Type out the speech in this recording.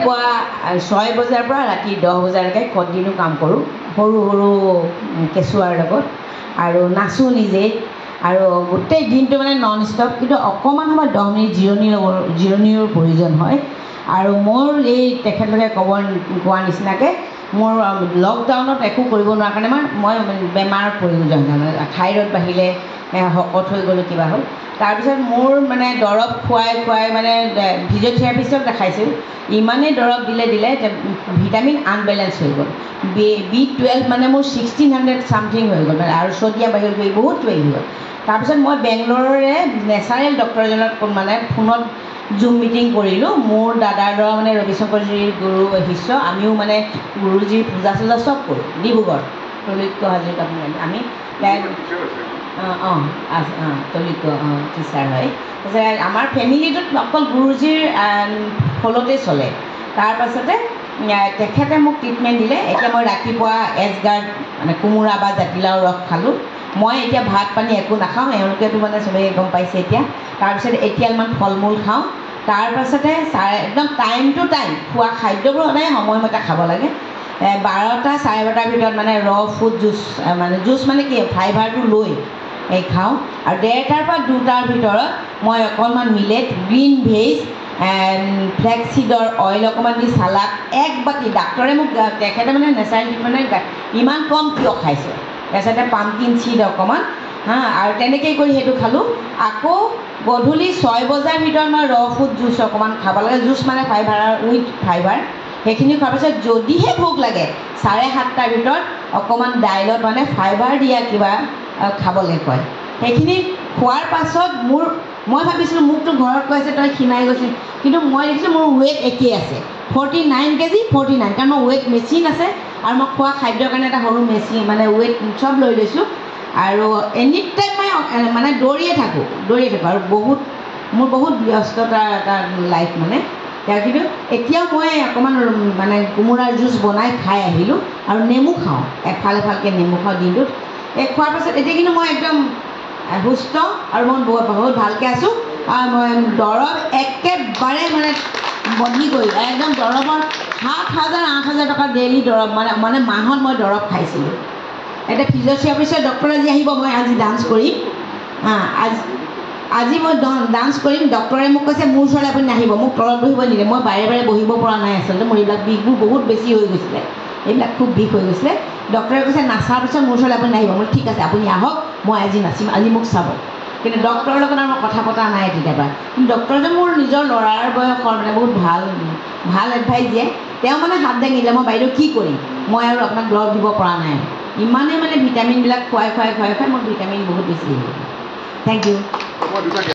ৰাতিপুৱা 6 বজাৰ পৰা ৰাতি 10 বজালৈকে কণ্টিনিউ কাম কৰোঁ সৰু সৰু কেঁচুৱাৰ লগত আৰু নাচোঁ নিজে আৰু গোটেই দিনটো মানে নন ষ্টপ কিন্তু অকণমান সময় 10 মিনিট জিৰণিৰো প্ৰয়োজন হয় আৰু মোৰ এই তেখেতলোকে কোৱাৰ নিচিনাকৈ মোৰ লকডাউনত একো কৰিব নোৱাৰা কাৰণে মই বেমাৰত পৰিলোঁ থাইৰইড বাঢ়িলে শকত হৈ গ'লোঁ কিবা হ'ল তাৰপিছত মোৰ মানে দৰৱ খুৱাই মানে ফিজিঅ'থেৰাপিষ্টক দেখাইছিল ইমানেই দৰৱ দিলে যে ভিটামিন আনবেলেঞ্চ হৈ গ'ল B12 মানে মোৰ 1600 ছামথিং হৈ গ'ল মানে আৰু ছডিয়াম বাঢ়ি গ'ল বহুত কিবা হৈ গ'ল তাৰপিছত মই বেংগলোৰৰে নেচাৰেল ডক্টৰ এজনত মানে ফোনত জুম মিটিং কৰিলোঁ মোৰ দাদাৰ ল'ৰা মানে ৰবিশংকৰজীৰ গুৰু শিষ্য আমিও মানে গুৰুজীৰ পূজা চূজা চব কৰোঁ ডিব্ৰুগড় তলৈক্য হাজৰিকা আমি তলৈক্য টিচাৰ হয় আমাৰ ফেমিলিটোত অকল গুৰুজীৰ ফলতেই চলে তাৰপাছতে তেখেতে মোক ট্ৰিটমেণ্ট দিলে এতিয়া মই ৰাতিপুৱা এছগাৰ্ড মানে কোমোৰা বা জাতিলাও ৰস খালোঁ মই এতিয়া ভাত পানী একো নাখাওঁ এওঁলোকেতো মানে চবেই গম পাইছে এতিয়া তাৰপিছত এতিয়া অলপমান ফল মূল খাওঁ তাৰপাছতে একদম টাইম টু টাইম খোৱা খাদ্যবোৰ সদায় সময়মতে খাব লাগে 12টা 12:30 ভিতৰত মানে ফুড জুচ মানে কি ফাইবাৰটো লৈ খাওঁ আৰু 1:30 পৰা 2টাৰ ভিতৰত মই অকণমান মিলেট গ্ৰীণ ভেজ ফ্লেক্সিডৰ অইল অকণমান দি চালাড এক বাতি ডাক্তৰে মোক তেখেতে মানে নেচাৰেল মানে ইমান কম কিয় খাইছে তাৰপিছতে পামকিন চিড অকণমান আৰু তেনেকৈ কৰি সেইটো খালোঁ আকৌ গধূলি 6 বজাৰ ভিতৰত মই ফুড জুচ অকণমান খাব লাগে জুচ মানে উইথ ফাইবাৰ সেইখিনি খোৱাৰ পাছত যদিহে ভোক লাগে 7:30টাৰ ভিতৰত অকণমান দাইলত মানে ফাইবাৰ দিয়া কিবা খাবলৈ কয় সেইখিনি খোৱাৰ পাছত মই ভাবিছিলোঁ মোকতো ঘৰত কৈছে তই ক্ষীণাই গৈছিল কিন্তু মই দেখিছোঁ মোৰ ৱেইট একেই আছে 49 কেজি 49 কাৰণ মোৰ ৱেইট মেচিন আছে আৰু মই খোৱা খাদ্যৰ কাৰণে এটা সৰু মেচিন মানে ৱেইট চব লৈ লৈছোঁ আৰু এনি টাইম মই মানে দৌৰিয়ে থাকোঁ আৰু মোৰ বহুত ব্যস্ততা এটা লাইফ মানে কিন্তু এতিয়াও মই অকণমান মানে কোমোৰাৰ জুচ বনাই খাই আহিলোঁ আৰু নেমু খাওঁ এফালকৈ নেমু খাওঁ দিনটোত খোৱাৰ পাছত এতিয়া কিন্তু মই একদম সুস্থ আৰু মই বহুত ভালকৈ আছোঁ আৰু মই দৰৱ একেবাৰে মানে বদলি কৰিলোঁ একদম দৰৱৰ 7,000-8,000 টকা ডেইলি দৰৱ মানে মাহত মই দৰৱ খাইছিলোঁ এতিয়া ফিজিঅ'থেৰাপিষ্টৰ ডক্টৰ আজি আহিব মই আজি ডান্স কৰিম আজি মই ডান্স কৰিম ডক্টৰে মোক কৈছে মোৰ ওচৰলৈ আপুনি নাহিব মোক তলত বহিব নিদিয়ে মই বাৰে বহিব পৰা নাই আচলতে মোৰ এইবিলাক বিষবোৰ বহুত বেছি হৈ গৈছিলে এইবিলাক খুব বিষ হৈ গৈছিলে ডক্টৰে কৈছে নাচাৰ পিছত মোৰ ওচৰলৈ আপুনি নাহিব মই ঠিক আছে আপুনি আহক মই আজি নাচিম আজি মোক চাব কিন্তু ডক্টৰৰ লগত মই কথা পতা নাই কেতিয়াবা কিন্তু ডক্টৰজন মোৰ নিজৰ ল'ৰাৰ বয়সৰ মানে বহুত ভাল এডভাইচ দিয়ে তেওঁ মানে হাত দাঙিলে মই বাইদেউ কি কৰিম মই আৰু আপোনাক দৰৱ দিব পৰা নাই ইমানেই মানে ভিটামিনবিলাক খুৱাই মোৰ ভিটামিন বহুত বেছি থেংক ইউ